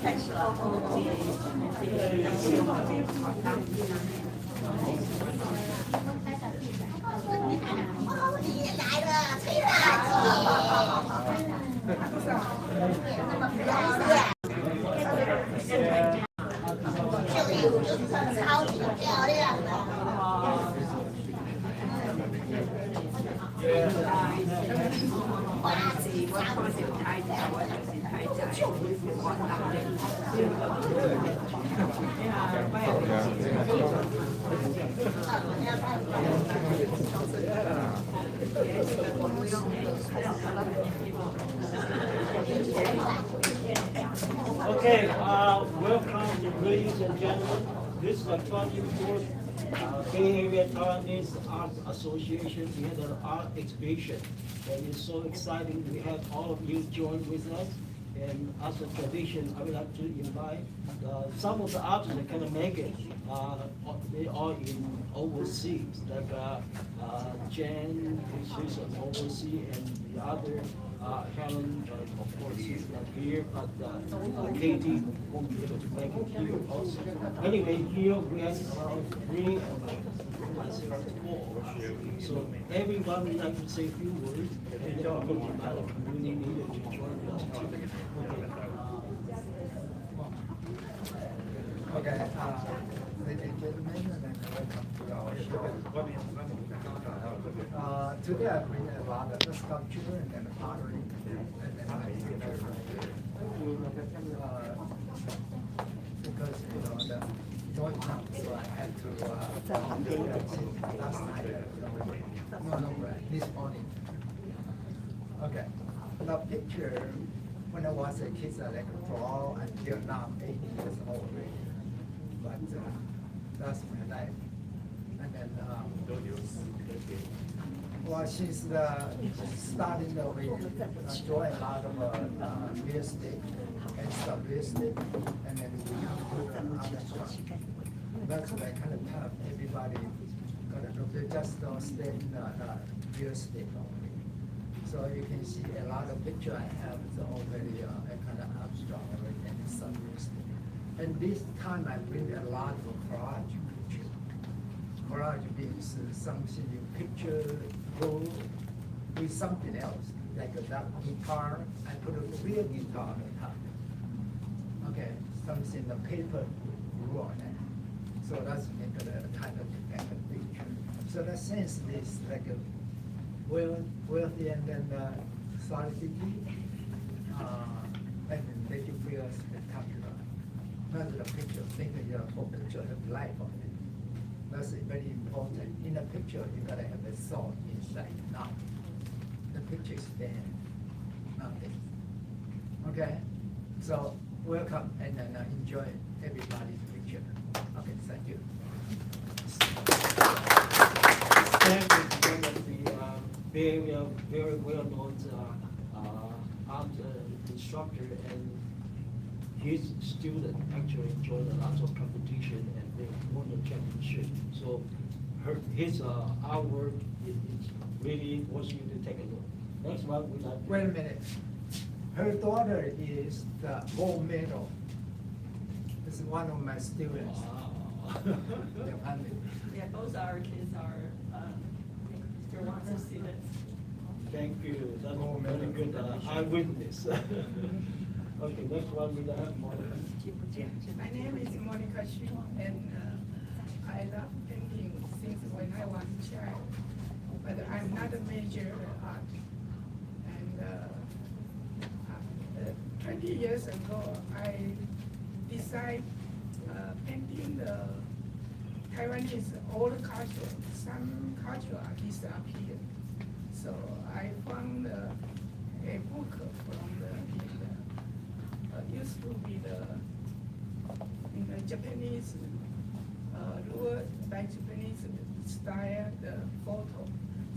开始了。哦，你来了，崔大姐。那么漂亮。超级漂亮的。Okay, welcome, ladies and gentlemen. This is the 24th Bay Area Taiwanese Art Association. We had an art exhibition, and it's so exciting. We have all of you join with us. And as a tradition, I would like to invite some of the artists that can make it. They are in overseas, like Jen, she's an overseas, and the other Helen, of course, she's not here, but Katie won't be able to make it here also. Anyway, here we have three myself four. So everyone would like to say a few words, and then we're going to invite the community leader to join us too. Okay, ladies and gentlemen, and welcome to our show. Today I bring a lot of sculpture and pottery, and I because the noise comes, so I had to last night. No, this morning. Okay, the picture. When I was a kid, I like to draw until now, 80 years old already. But that's my life. And then, well, since starting the way, I draw a lot of real estate and stuff real estate, and then we do the other stuff. That's like kind of tough. Everybody gotta do. They just don't stay in the real estate only. So you can see a lot of picture I have is already kind of abstract already and some real estate. And this time I bring a lot of collage picture. Collage means something you picture go with something else, like that guitar. I put a real guitar on top. Okay, something the paper grew on it. So that's make a kind of picture. So that sense is like a wealthy and then solidity, and then make you feel spectacular. Not the picture, make your whole picture have life on it. That's very important. In a picture, you gotta have a soul inside. Now, the picture is there, nothing. Okay, so welcome and then enjoy everybody's picture. Okay, thank you. Very well-known art instructor, and his student actually joined a lot of competition and they won the championship. So his artwork is really wants you to take a look. Next one we like. Wait a minute. Her daughter is the gold medal. This is one of my students. Wow. Yeah, both our kids are Rwandan students. Thank you. That's very good eyewitness. Okay, next one we have Monica. My name is Monica Xu, and I love painting since when I was a child, but I'm not a major art. And 20 years ago, I decided painting the Taiwanese old culture. Some culture are disappeared. So I found a book from used to be in the Japanese by Japanese style the photo.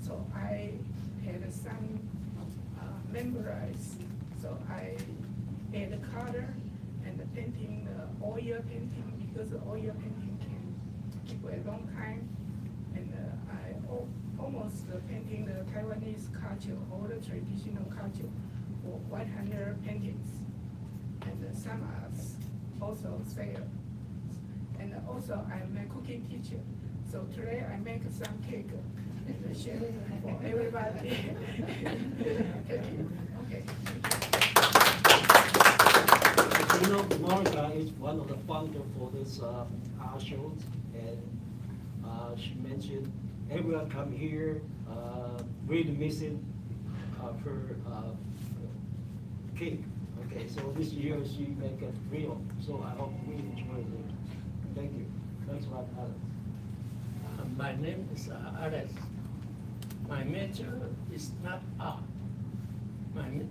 So I had some memorized. So I add the color and the painting, the oil painting, because the oil painting can keep a long time. And I almost painting the Taiwanese culture, all the traditional culture for 100 paintings. And some are also fair. And also I'm a cooking teacher. So today I make some cake and share for everybody. Okay. You know, Monica is one of the founders for this art show, and she mentioned everyone come here really missing her cake. Okay, so this year she make it real, so I hope we enjoy it. Thank you. Thanks a lot, Alex. My name is Alex. My major is not art.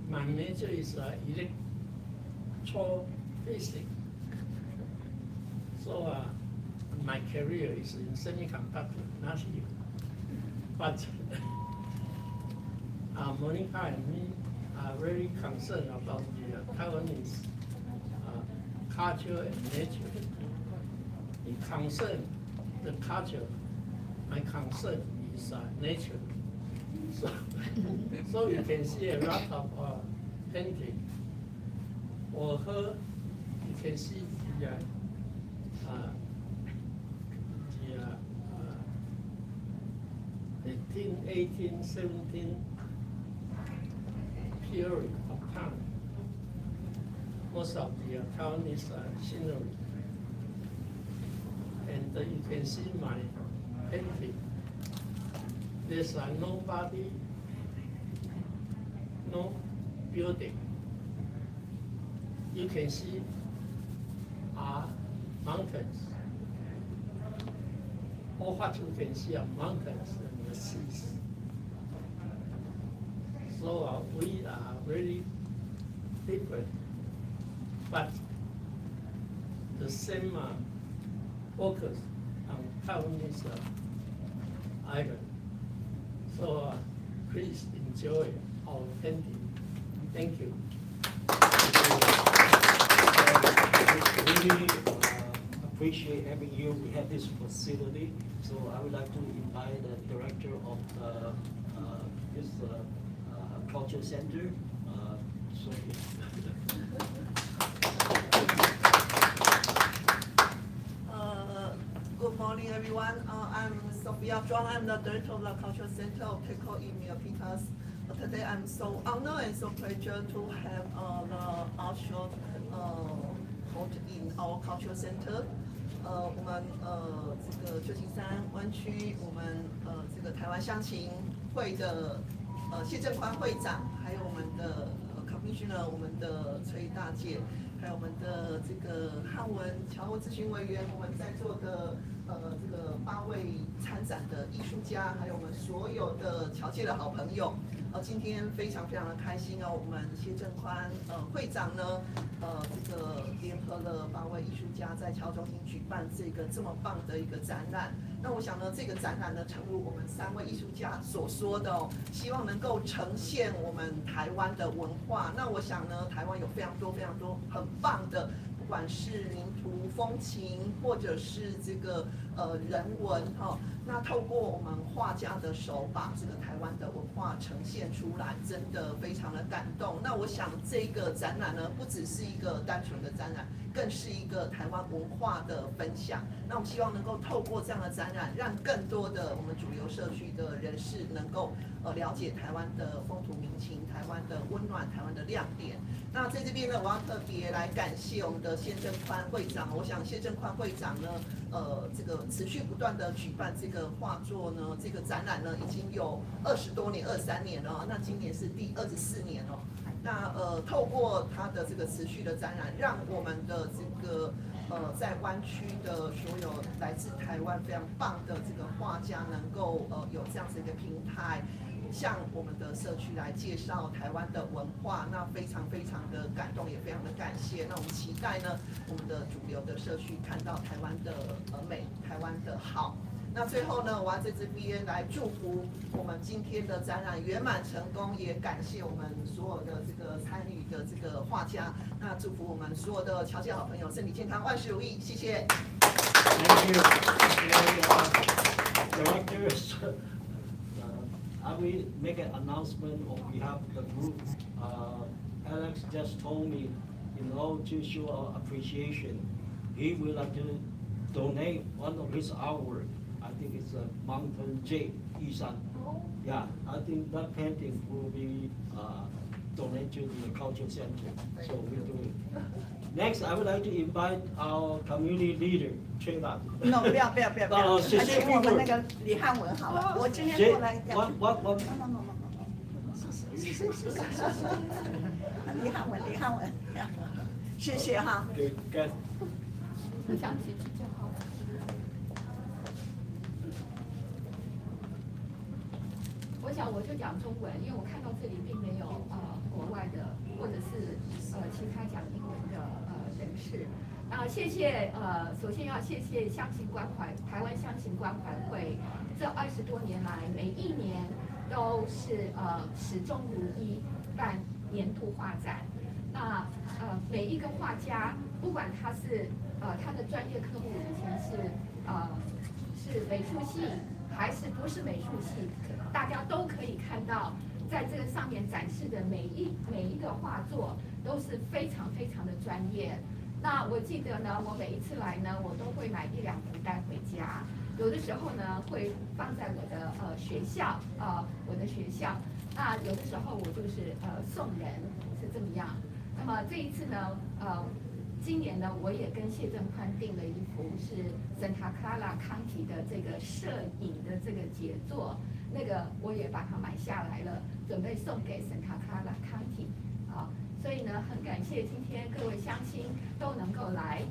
My major is electrophysics. So my career is in semiconductor, not here. But Monica and me are very concerned about the Taiwanese culture and nature. In concern the culture, my concern is nature. So you can see a lot of painting. For her, you can see the 18, 18, 17 period of time. Most of the Taiwanese scenery. And you can see my painting. There's nobody, no building. You can see are mountains. All what you can see are mountains and the seas. So we are very different, but the same focus on Taiwanese island. So please enjoy our painting. Thank you. Really appreciate every year we have this facility. So I would like to invite the director of this culture center. Good morning, everyone. I'm Sophia Zhuang. I'm the director of the Cultural Center of TECO in Milpitas. Today, I'm so honored and so pleasure to have the art show hold in our cultural center. 我们这个旧金山湾区，我们这个台湾乡情会的谢振宽会长，还有我们的commissioner，我们的崔大姐，还有我们的这个汉文侨务咨询委员，我们在座的这个8位参展的艺术家，还有我们所有的侨界的好朋友，今天非常非常的开心哦，我们谢振宽会长呢，这个联合了8位艺术家在侨中心举办这个这么棒的一个展览。那我想呢，这个展览呢，诚如我们3位艺术家所说的哦，希望能够呈现我们台湾的文化。那我想呢，台湾有非常多很棒的，不管是民俗风情，或者是这个人文哈。那透过我们画家的手，把这个台湾的文化呈现出来，真的非常的感动。那我想这个展览呢，不只是一个单纯的展览，更是一个台湾文化的分享。那我们希望能够透过这样的展览，让更多的我们主流社区的人士能够了解台湾的风土民情、台湾的温暖、台湾的亮点。那在这边呢，我要特别来感谢我们的谢振宽会长。我想谢振宽会长呢，这个持续不断的举办这个画作呢，这个展览呢，已经有20多年、23年了。那今年是第24年哦。那透过他的这个持续的展览，让我们的这个在湾区的所有来自台湾非常棒的这个画家，能够有这样子一个平台，向我们的社区来介绍台湾的文化，那非常的感动，也非常的感谢。那我们期待呢，我们的主流的社区看到台湾的美，台湾的好。那最后呢，我要在这边来祝福我们今天的展览圆满成功，也感谢我们所有的这个参与的这个画家。那祝福我们所有的侨界好朋友身体健康，万事如意，谢谢。Thank you. Directors, I will make an announcement on behalf of the group. Alex just told me to show our appreciation, he would like to donate one of his artwork. I think it's a Mountain Jade, Yisan. Yeah, I think that painting will be donated to the culture center. So we do it. Next, I would like to invite our community leader, Trey Lat. No，不要，谢谢请我们那个李汉文好了。我今天过来。What？ 李汉文，谢谢哈。Good. 想起比较好。我想我就讲中文，因为我看到这里并没有国外的或者是其他讲英文的人士。谢谢首先要谢谢乡情关怀台湾乡情关怀会这20多年来每一年都是始终如一办年度画展。每一个画家，不管他是他的专业科目以前是美术系还是不是美术系，大家都可以看到，在这个上面展示的每一个画作都是非常非常的专业。我记得呢，我每一次来呢，我都会买1-2幅带回家，有的时候呢会放在我的学校有的时候我就是送人是这么样。这一次呢，今年呢，我也跟谢正宽订了一幅是 Santa Clara County 的这个摄影的这个杰作，那个我也把它买下来了，准备送给 Santa Clara County 所以呢，很感谢今天各位乡亲都能够来。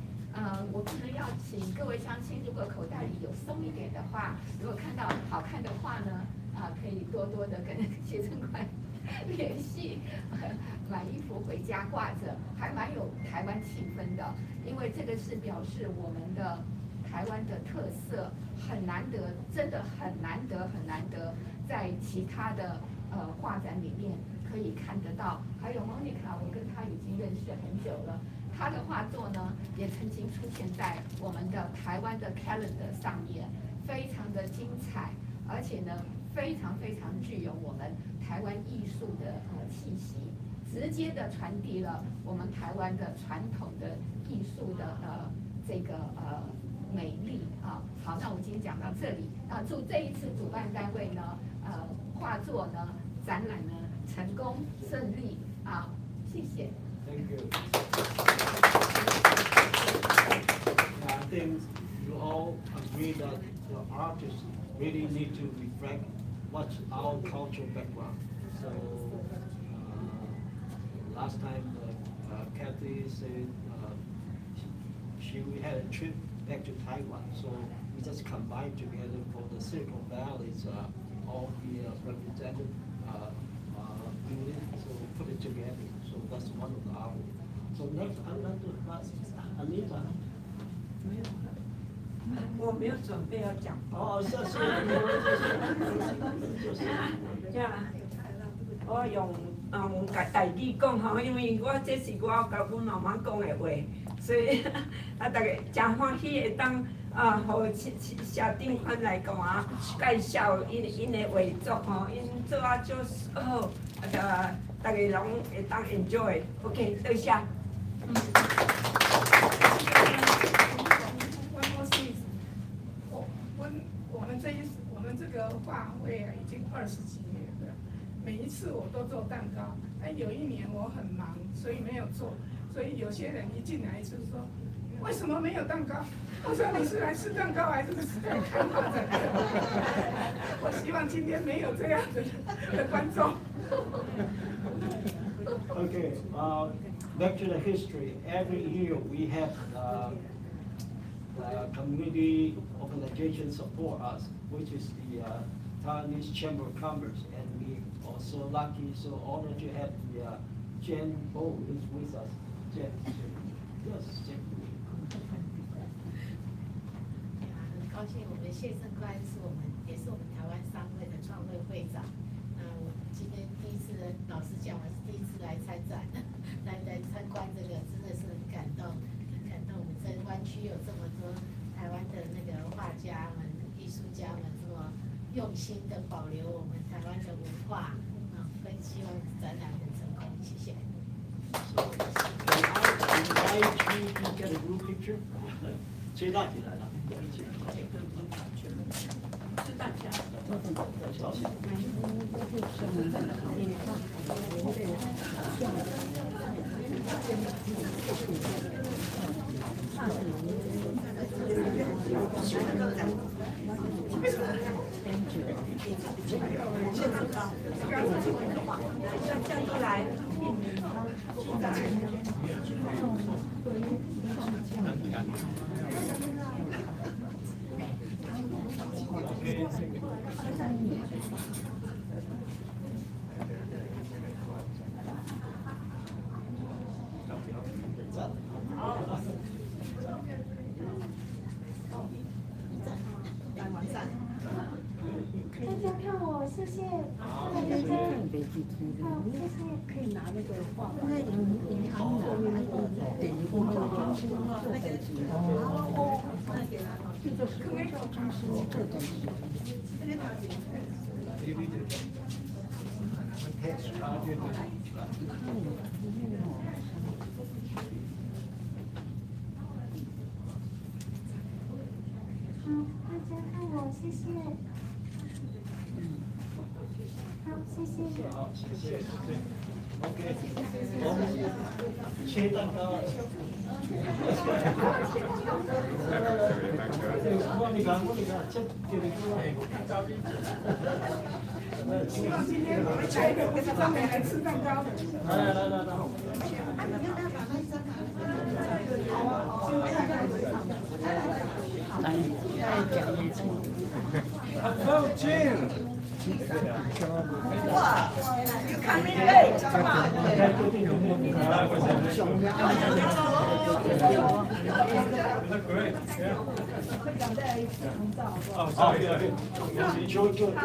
我可能要请各位乡亲，如果口袋里有松一点的话，如果看到好看的画呢，可以多多的跟谢正宽联系，买一幅回家挂着，还蛮有台湾气氛的。因为这个是表示我们的台湾的特色，很难得，真的很难得，在其他的画展里面可以看得到。还有 Monica， 我跟她已经认识很久了，她的画作呢也曾经出现在我们的台湾的 calendar 上面，非常的精彩，而且呢非常具有我们台湾艺术的气息，直接的传递了我们台湾的传统的艺术的这个美丽好，那我今天讲到这里祝这一次主办单位呢画作呢展览呢成功顺利谢谢。Thank you. I think you all agree that the artists really need to reflect what's our cultural background. So last time Kathy said she had a trip back to Taiwan, so we just combined together for the Silicon Valley's all the represented units, so put it together. So that's one of the art. So next, I'd like to ask Anita. 我没有准备要讲话。谢谢。这样，我用台语讲吼，因为我这是我甲阮妈妈讲的话，所以大家真欢喜会当互社长款来讲介绍因的画作吼，因做足好，大家拢会当 enjoy。OK， 多谢。我们这个画会已经20几年了，每一次我都做蛋糕。有一年我很忙，所以没有做。所以有些人一进来就说：“为什么没有蛋糕？”我说：“你是来吃蛋糕还是来看画展的？”我希望今天没有这样的观众。Okay, back to the history. Every year we have the community organization support us, which is the Taiwanese Chamber of Commerce, and we are so lucky, so honored to have the Jen Bo is with us. Jen, yes, Jen. 很高兴我们谢胜宽也是我们台湾商会的创会会长。我今天第一次，老实讲，我是第一次来参展，来参观这个，真的是很感动，很感动。我们这湾区有这么多台湾的那个画家们、艺术家们，这么用心的保留我们台湾的文化，希望展览很成功，谢谢。IG get a group picture？ 吹大起来了，一起。是大家。照相。大家看我，谢谢。大家好，谢谢。可以拿那个画。那银行的对，我做中心做的就是做中心这东西。好，大家看我，谢谢。好，谢谢。好，谢谢。OK， 我们切蛋糕。莫妮卡，这给你希望今天我们下一个会上面来吃蛋糕。来。Hello, Jim. Wow, you come in late, come on. 就他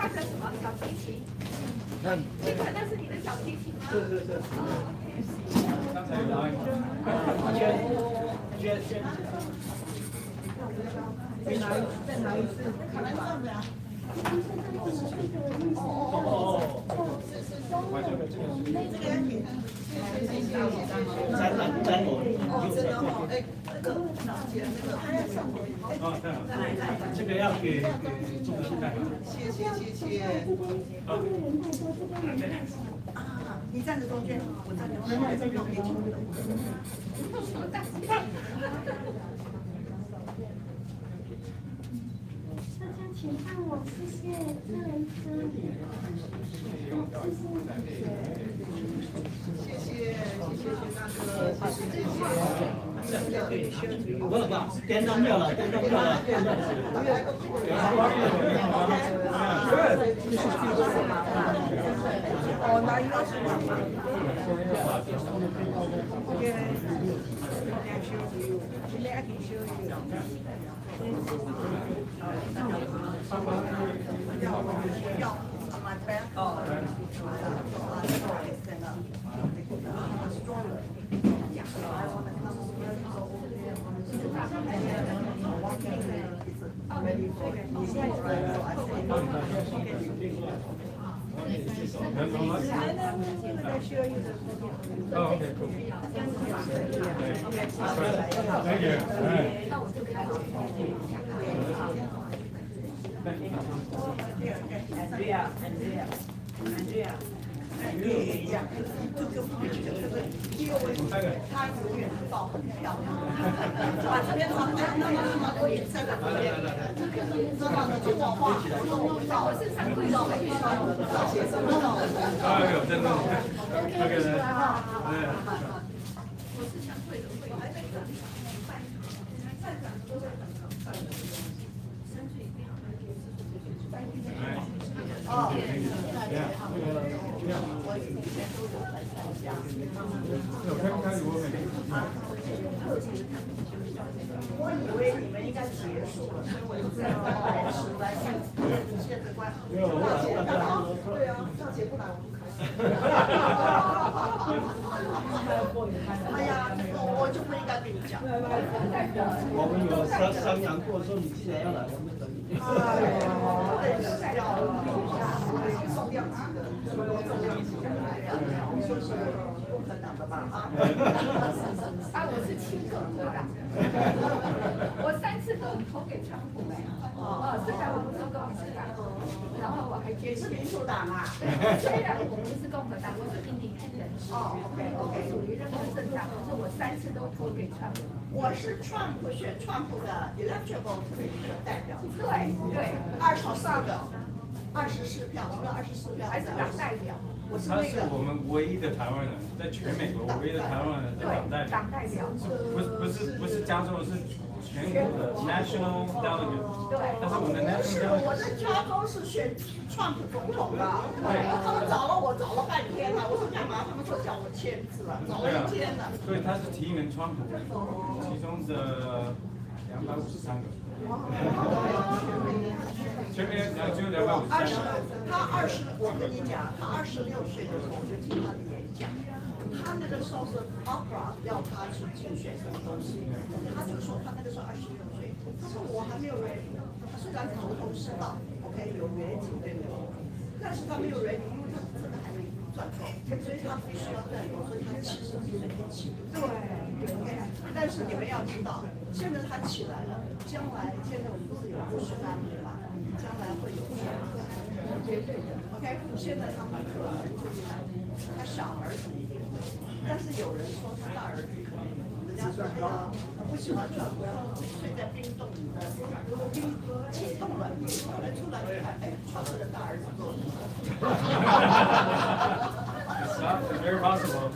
的什么小提琴？那是你的小提琴吗？是。刚才捐。再拿一次，可能上不了。这个要给中心代表。谢谢。你站着中间，我站着中间，这边给你。大家请看我，谢谢。这人真谢电灯掉了。Oh, now you also want I can show you. On my back. Oh, okay, cool. Thank you. Andrea. 他永远抱很漂亮，把这边床单那么多颜色的，真的跟我画，我是常贵的，哎呦，真的，那个人，我是常贵的，我还在这里。我以为你们应该结束了，所以我就在来吃来看现在关。对啊，赵姐不来我不开心。哎呀，我就不应该跟你讲。我们有商量过，说你既然要来，我们等你。送掉几个，送掉几个。共和党的吧？啊，我是亲共和党，我3次都投给川普哎，虽然我不是共和党，然后我还捐钱。民主党啊？虽然我不是共和党，我是independent，我不属于任何政党，可是我3次都投给川普。我是川普选川普的 electoral 代表。对，24个，24票，除了24票，还是党代表。我是他是那个。我们唯一的台湾人，在全美国唯一的台湾人的党代表。党代表。不是加州，是全国的 national delegate。对。但是我们的 national delegate。我在加州是选川普总统的，他们找了半天了，我说干嘛？他们说叫我签字了，找了一天了。所以他是提名川普，其中的253个。全美只有253个。我跟你讲，他26岁的时候我就听他的演讲，他那个时候是 Oprah 要他去竞选什么东西，他就说他那个时候26岁，他说我还没有 ready， 他虽然头头是道 ，OK 有 ready 对不对？但是他没有 ready，因为他真的还没赚够，所以他必须要等我，所以他70岁才起。对 ，OK。但是你们要知道，现在他起来了，将来现在我们不是有不是安排吗？将来会有钱。绝对的 ，OK。现在他马克很厉害，他小儿子一定会，但是有人说他大儿子可能，人家说哎呀，不喜欢川普，睡在冰洞里的，冰解冻了，后来出来一看，哎，川普的大儿子做的。It's very possible.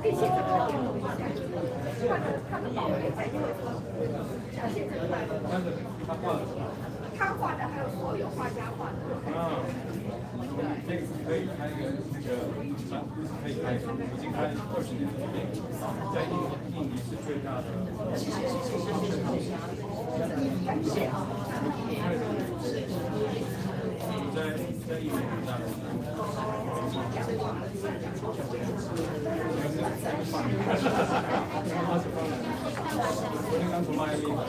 可以现场来电动一下，他的宝贝在这个像现在他画的还有所有画家画的。这个可以开一个那个，可以开，已经开20年了。在印尼是最大的。感谢啊。在印尼很大的。我刚刚从迈阿密回来。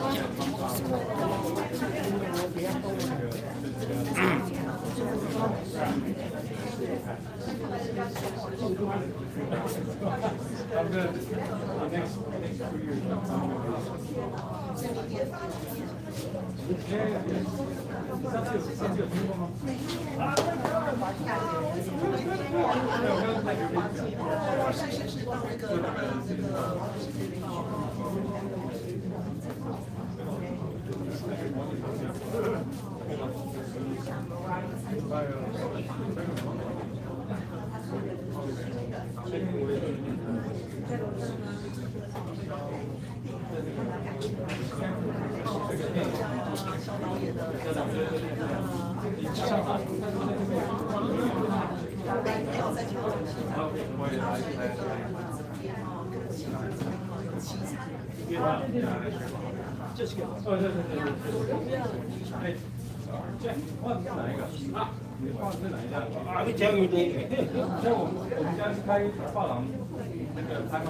I'm good. The next 2 years.上次有听过吗？这是个。哎，这画的是哪一个啊？你画的是哪一家I will tell you later. 像我们家是开画廊，那个拍卖。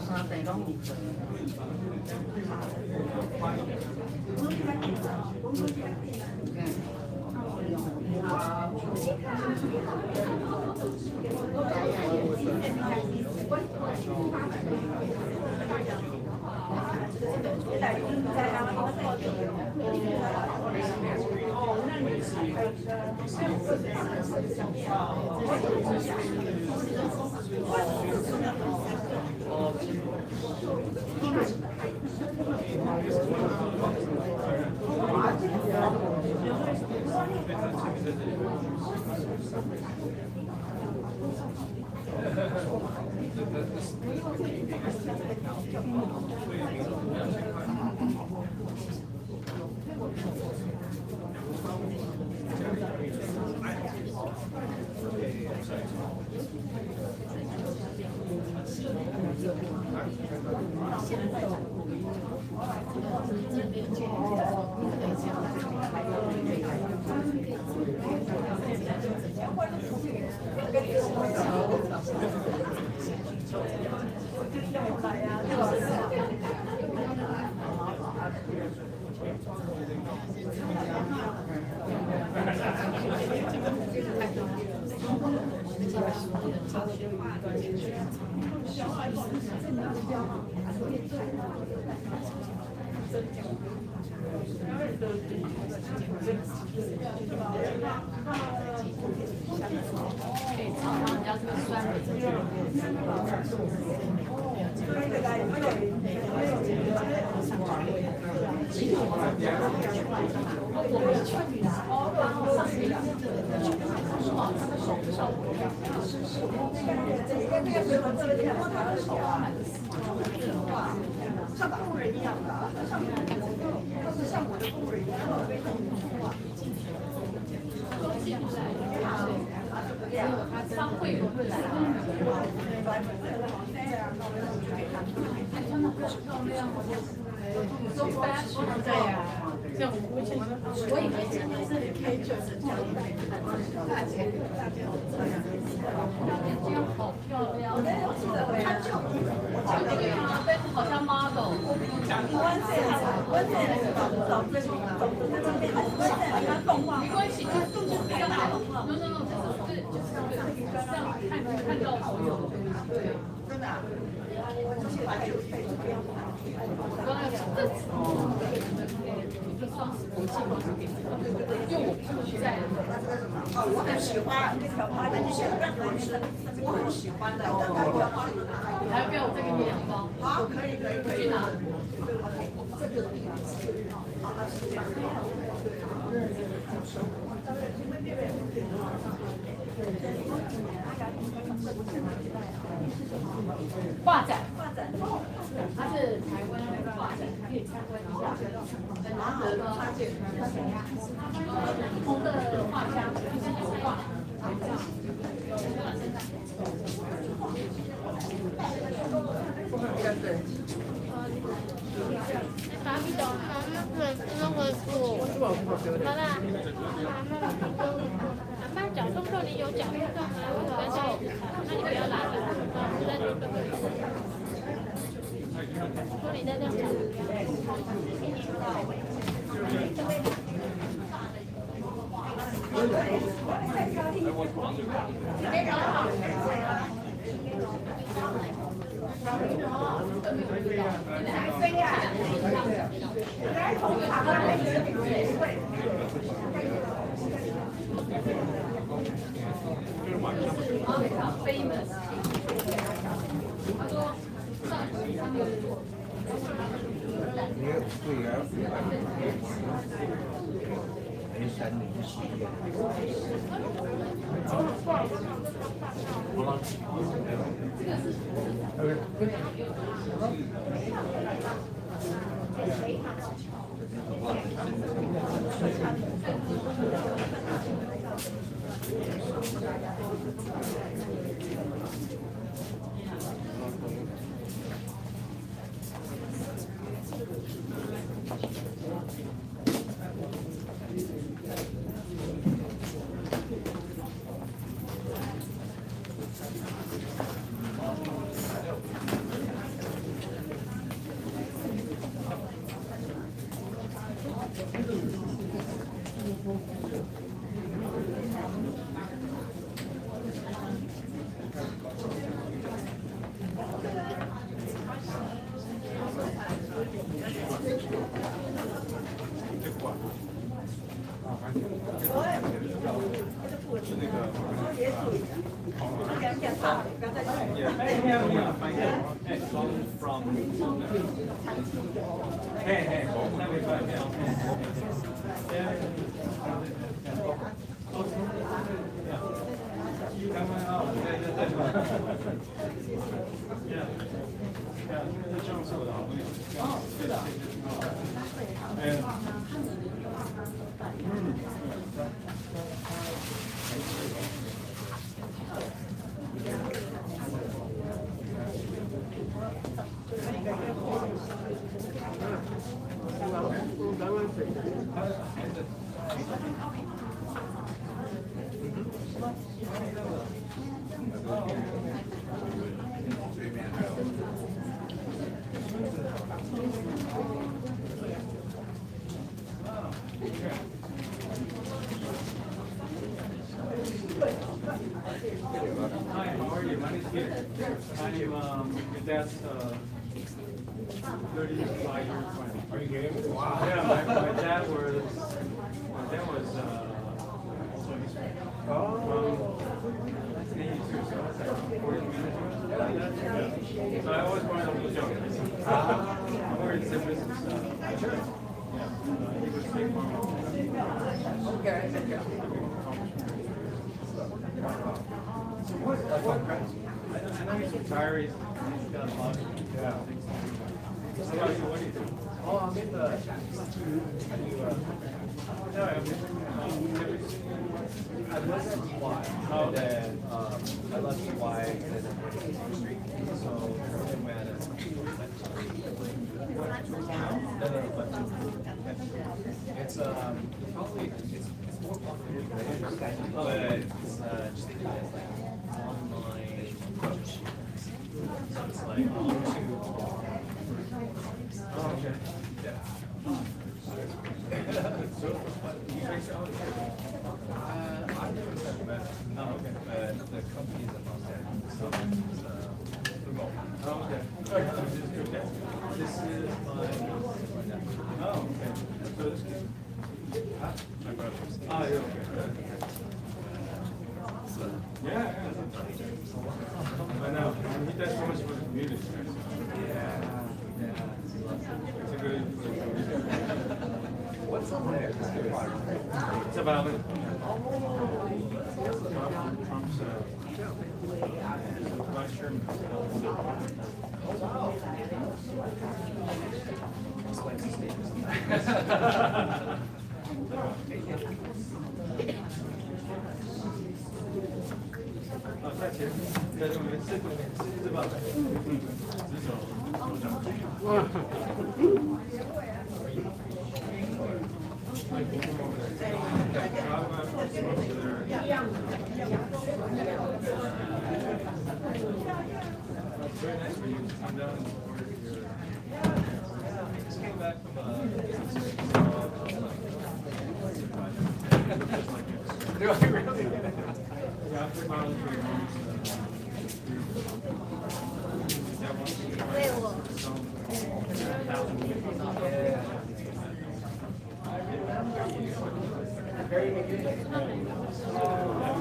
三地拢有。像打工人一样的，像我的工人一样的被动化。商会不会来？对呀，像我以为今天是K90教育会，大钱大钱这样好漂亮，他就这个样，但是好像 model。没关系，他动作比较好。no， 就是让看到所有，对，真的。刚才这双是国际嘛，因为我不在。我很喜欢，我很喜欢的。还要不要我再给你2包？好，可以。去哪？画展，它是台湾画展，可以参观一下。很难得的，不同的画家，就是油画。爸比懂，妈妈那个书，妈妈，阿妈脚动动，你有脚动动吗？我在，那你不要拿了，我在这边。说你在这famous。他说上次他们有做。是那个。from hey hey 那边快点。刚刚这上次我的好朋友。对的。Hi, how are you? My name's Peter. I'm your dad's 35-year friend. Are you kidding? Wow. Yeah, my dad was also his friend. Oh. 1982, so that's like 40 years. So I always wanted to be younger. We're in San Francisco. Sure. Yeah. He was big mom. Okay. So I know he's retired. He's got a lot of So what do you do? Oh, I'm in the. I left Hawaii. Oh, And then I left Hawaii and then I went to the street. So I went it's probably it's more popular than I understand. Oh, it's just think of it as like online publishing. So it's like Oh, okay. yeah. So, you guys out here? I've never met. Oh, okay. The company is about that. So it's remote. Oh, okay. Okay. This is my. Oh, okay. So this is. My brother's. Ah, yeah, okay. Yeah. I know. He does so much for the community. Yeah. It's a good. What's on there? It's about Trump's vice chairman. Explains his name. That's it. It's about very nice for you to come down and order your. Just came back from Do I really? Yeah, after Marlon for your mom's. Very good.